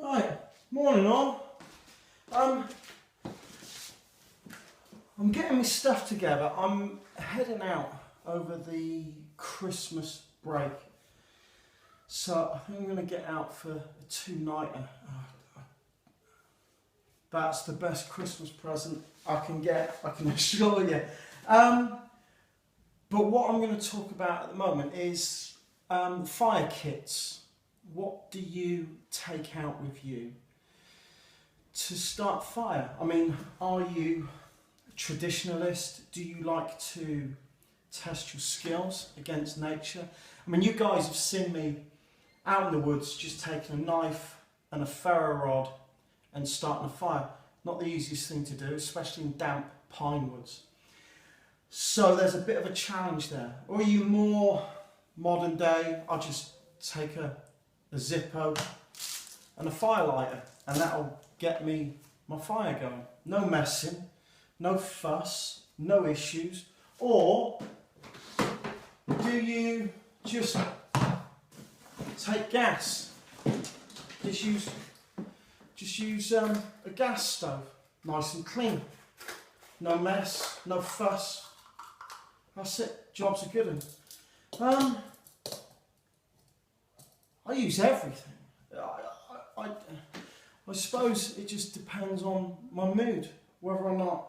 Right, morning all. I'm getting my stuff together. I'm heading out over the Christmas break. So I think I'm going to get out for a two-nighter. That's the best Christmas present I can get, I can assure you. But what I'm going to talk about at the moment is fire kits. What do you take out with you to start fire? I mean, are you a traditionalist? Do you like to test your skills against nature? I mean, you guys have seen me out in the woods just taking a knife and a ferro rod and starting a fire. Not the easiest thing to do, especially in damp pine woods. So there's a bit of a challenge there. Or are you more modern day? I'll just take a Zippo and a fire lighter and that'll get me my fire going. No messing, no fuss, no issues. Or do you just take gas? Just use a gas stove, nice and clean. No mess, no fuss. That's it, job's a good one. I use everything. I suppose it just depends on my mood, whether or not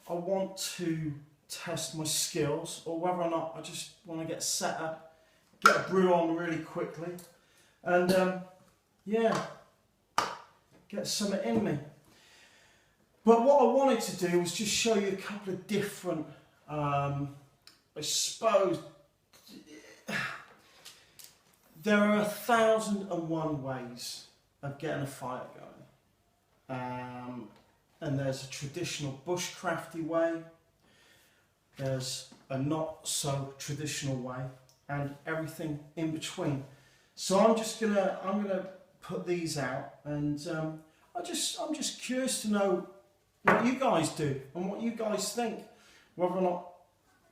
I want to test my skills or whether or not I just want to get set up, get a brew on really quickly and yeah, get something in me. But what I wanted to do was just show you a couple of different, I suppose, there are 1,001 ways of getting a fire going. And there's a traditional bushcrafty way, there's a not so traditional way, and everything in between. So I'm gonna put these out, and I'm just curious to know what you guys do and what you guys think, whether or not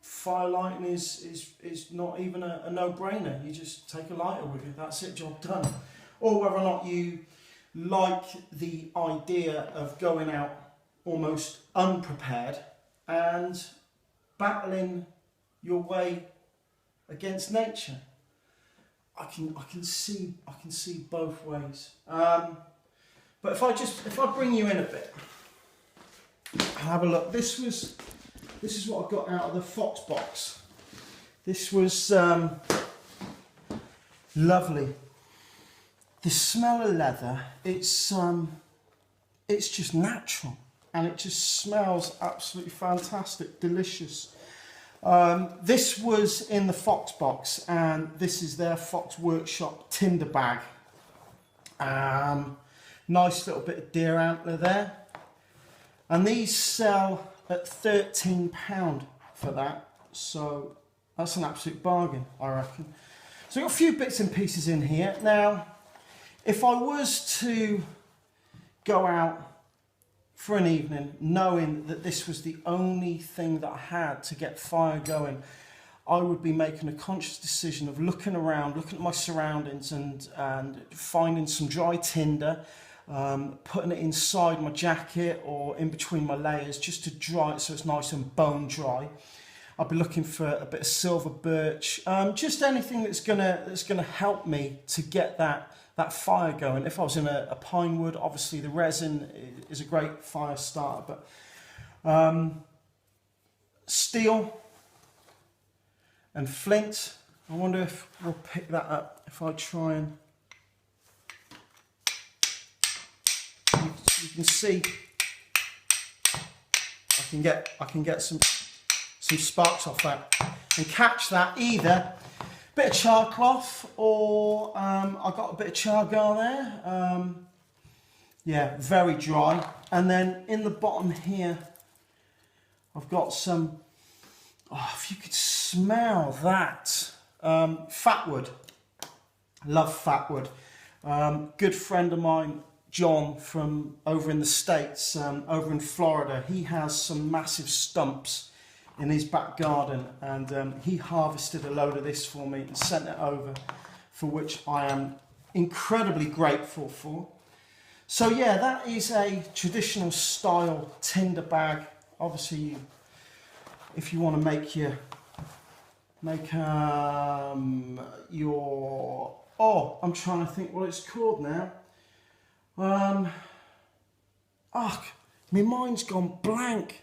fire lighting is not even a no-brainer. You just take a lighter with you, that's it, job done. Or whether or not you like the idea of going out almost unprepared and battling your way against nature. I can see both ways. But if I bring you in a bit, have a look. This is what I got out of the Fox box. This was lovely. The smell of leather, it's just natural and it just smells absolutely fantastic, delicious. This was in the Fox box, and this is their Fox Workshop tinder bag. Nice little bit of deer antler there. And these sell at £13 for that, so that's an absolute bargain, I reckon. So I've got a few bits and pieces in here. Now, if I was to go out for an evening knowing that this was the only thing that I had to get fire going, I would be making a conscious decision of looking around, looking at my surroundings and finding some dry tinder, putting it inside my jacket or in between my layers just to dry it so it's nice and bone dry. I'll be looking for a bit of silver birch, just anything that's gonna help me to get that fire going. If I was in a pine wood, obviously the resin is a great fire starter, but steel and flint, I wonder if we'll pick that up if I try and, you can see I can get some sparks off that and catch that either bit of char cloth or I got a bit of chargar there. Yeah, very dry. And then in the bottom here, I've got some. Oh, if you could smell that, fatwood. Love fatwood. Good friend of mine, John, from over in the States, over in Florida, he has some massive stumps in his back garden, and he harvested a load of this for me and sent it over, for which I am incredibly grateful for. So yeah, that is a traditional style tinder bag. Obviously, if you want to make your I'm trying to think what it's called now. My mind's gone blank.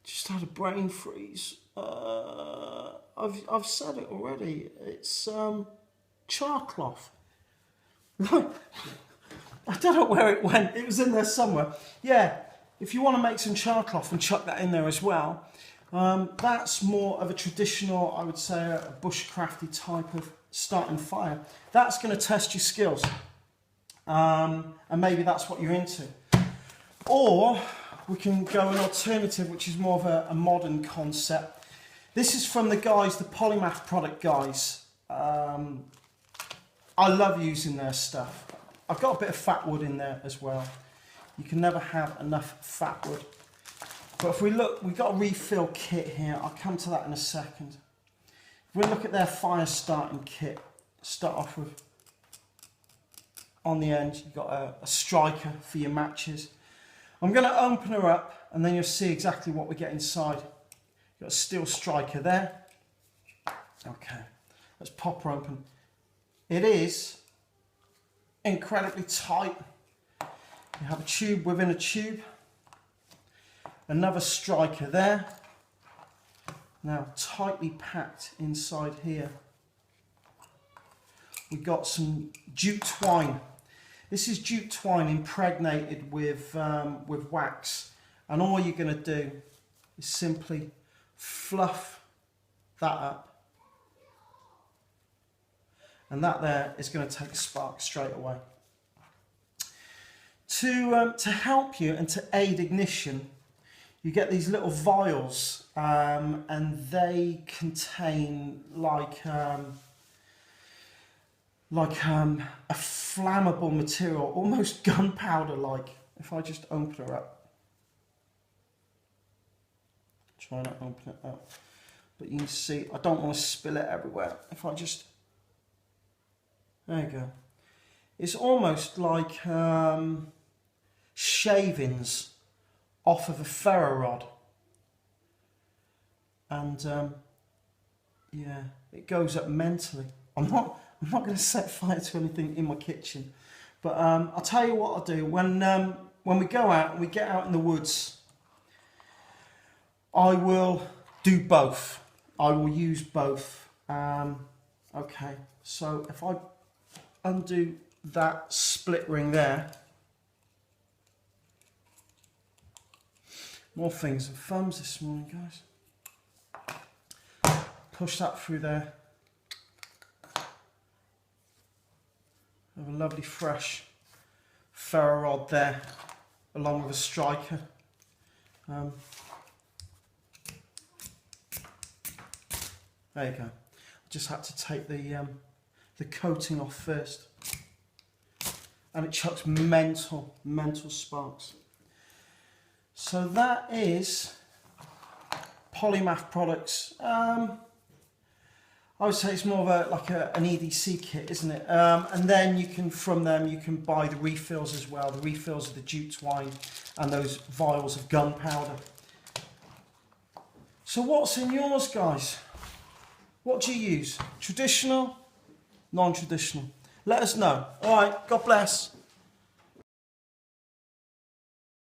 Just had a brain freeze. I've said it already. It's char cloth. I don't know where it went. It was in there somewhere. Yeah, if you want to make some char cloth and chuck that in there as well, that's more of a traditional, I would say, a bushcrafty type of starting fire. That's going to test your skills. And maybe that's what you're into. Or we can go an alternative, which is more of a modern concept. This is from the guys, the Polymath product guys. I love using their stuff. I've got a bit of fat wood in there as well. You can never have enough fat wood. But if we look, we've got a refill kit here. I'll come to that in a second. If we look at their fire starting kit, start off with, on the end, you've got a striker for your matches. I'm going to open her up and then you'll see exactly what we get inside. You've got a steel striker there. Okay, let's pop her open. It is incredibly tight. You have a tube within a tube. Another striker there. Now tightly packed inside here. We've got some jute twine. This is jute twine impregnated with wax, and all you're going to do is simply fluff that up, and that there is going to take a spark straight away. To help you and to aid ignition, you get these little vials, and they contain like a flammable material, almost gunpowder-like. If I just open her up, try not to open it up, but you can see I don't want to spill it everywhere. If I just, there you go. It's almost like shavings off of a ferro rod, and yeah, it goes up mentally. I'm not going to set fire to anything in my kitchen, but I'll tell you what I'll do when we go out and we get out in the woods. I will do both. I will use both. Okay, so if I undo that split ring there, more fingers and thumbs this morning, guys. Push that through there. Have a lovely fresh ferro rod there, along with a striker. There you go. I just had to take the coating off first, and it chucks mental sparks. So that is Polymath products. I would say it's more of an EDC kit, isn't it? And then you can, from them, you can buy the refills as well. The refills of the jute twine and those vials of gunpowder. So what's in yours, guys? What do you use? Traditional, non-traditional? Let us know. All right, God bless.